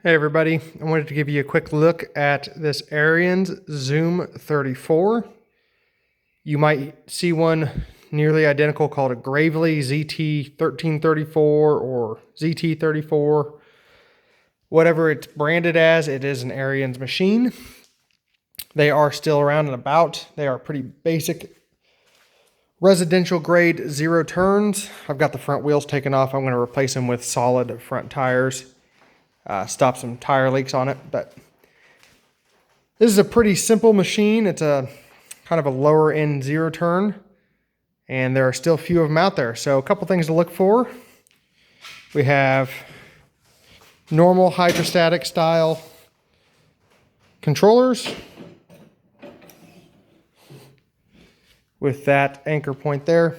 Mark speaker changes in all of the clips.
Speaker 1: Hey everybody, I wanted to give you a quick look at this Ariens Zoom 34. You might see one nearly identical called a Gravely ZT1334 or ZT34. Whatever it's branded as, it is an Ariens machine. They are still around and about. They are pretty basic residential grade zero turns. I've got the front wheels taken off. I'm going to replace them with solid front tires. Stop some tire leaks on it, but this is a pretty simple machine. It's a kind of a lower end zero turn, and there are still a few of them out there. So a couple things to look for. We have normal hydrostatic style controllers with that anchor point there.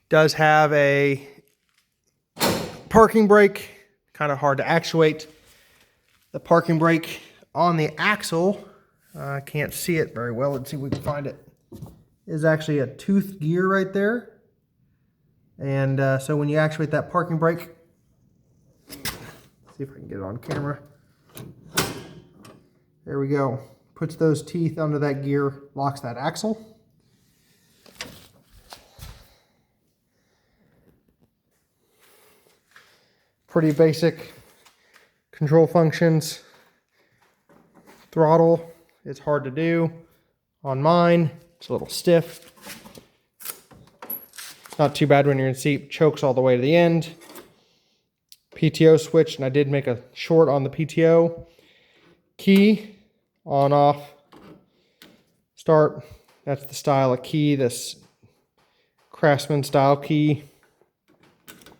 Speaker 1: Does have a parking brake, kind of hard to actuate. The parking brake on the axle, I can't see it very well. Let's see if we can find it. Is actually a tooth gear right there. And so when you actuate that parking brake, see if I can get it on camera. There we go. Puts those teeth under that gear, locks that axle. Pretty basic control functions. Throttle, it's hard to do. On mine, it's a little stiff. Not too bad when you're in seat. Chokes all the way to the end. PTO switch, and I did make a short on the PTO. Key, on, off, start. That's the style of key, this Craftsman style key.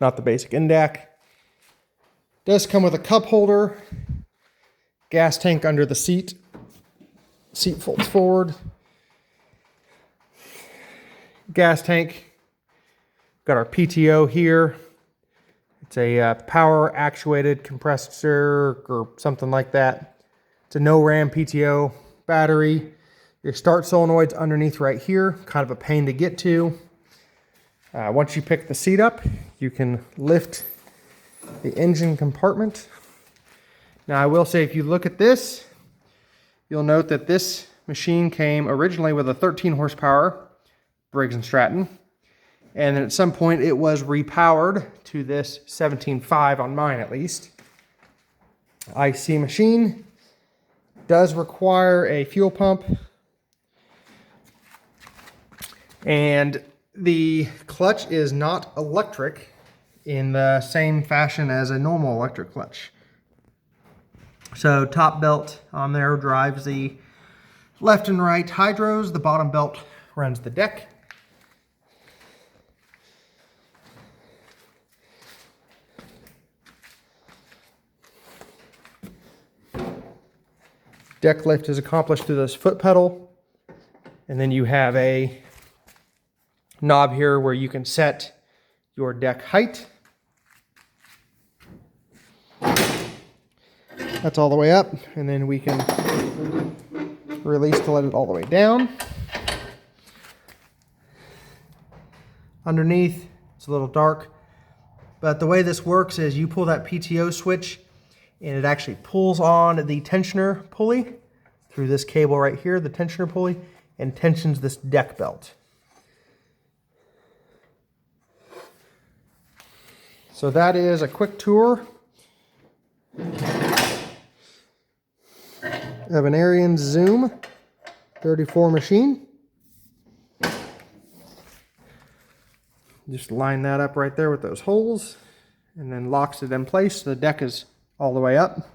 Speaker 1: Not the basic NDAC. Does come with a cup holder, gas tank under the seat. Seat folds forward. Gas tank. Got our PTO here. It's a power actuated compressor or something like that. It's a no ram PTO battery. Your start solenoid's underneath right here. Kind of a pain to get to. Once you pick the seat up, you can lift the engine compartment. Now I will say, if you look at this, you'll note that this machine came originally with a 13 horsepower Briggs & Stratton, and then at some point it was repowered to this 17.5 on mine at least. IC machine. Does require a fuel pump, and the clutch is not electric in the same fashion as a normal electric clutch. So top belt on there drives the left and right hydros. The bottom belt runs the deck. Deck lift is accomplished through this foot pedal. And then you have a knob here where you can set your deck height. That's all the way up, and then we can release to let it all the way down. Underneath, it's a little dark, but the way this works is you pull that PTO switch, and it actually pulls on the tensioner pulley through this cable right here, the tensioner pulley, and tensions this deck belt. So that is a quick tour of an Ariens Zoom 34 machine. Just line that up right there with those holes, and then locks it in place. The deck is all the way up.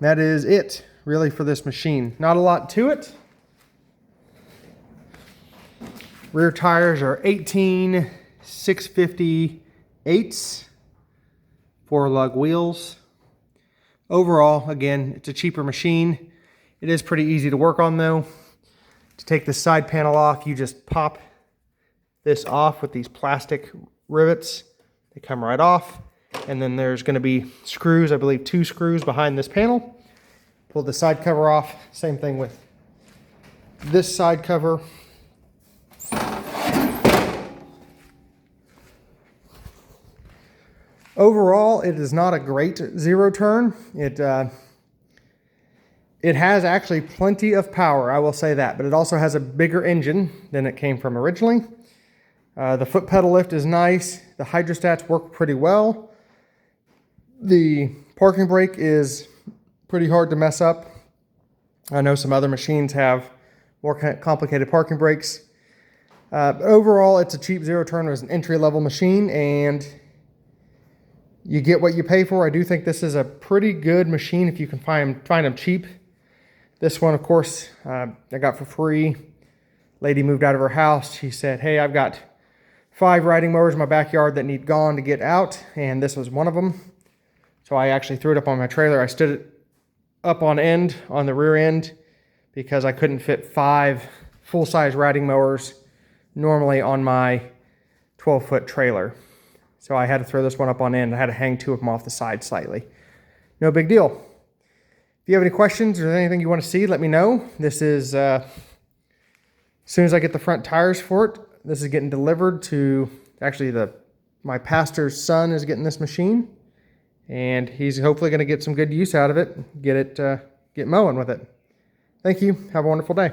Speaker 1: That is it, really, for this machine. Not a lot to it. Rear tires are 18 650/8s, 4-lug wheels. Overall, again, it's a cheaper machine. It is pretty easy to work on though. To take the side panel off, you just pop this off with these plastic rivets. They come right off. And then there's going to be screws, I believe 2 screws behind this panel. Pull the side cover off. Same thing with this side cover. Overall, it is not a great zero turn. It has actually plenty of power, I will say that, but it also has a bigger engine than it came from originally. The foot pedal lift is nice. The hydrostats work pretty well. The parking brake is pretty hard to mess up. I know some other machines have more complicated parking brakes. Overall, it's a cheap zero turn. It was an entry-level machine, and you get what you pay for. I do think this is a pretty good machine if you can find them cheap. This one, of course, I got for free. Lady moved out of her house. She said, hey, I've got 5 riding mowers in my backyard that need gone to get out, and this was one of them. So I actually threw it up on my trailer. I stood it up on end, on the rear end, because I couldn't fit 5 full-size riding mowers normally on my 12-foot trailer. So I had to throw this one up on end. I had to hang 2 of them off the side slightly. No big deal. If you have any questions or anything you want to see, let me know. This is, as soon as I get the front tires for it, this is getting delivered to, actually my pastor's son is getting this machine, and he's hopefully going to get some good use out of it, get mowing with it. Thank you. Have a wonderful day.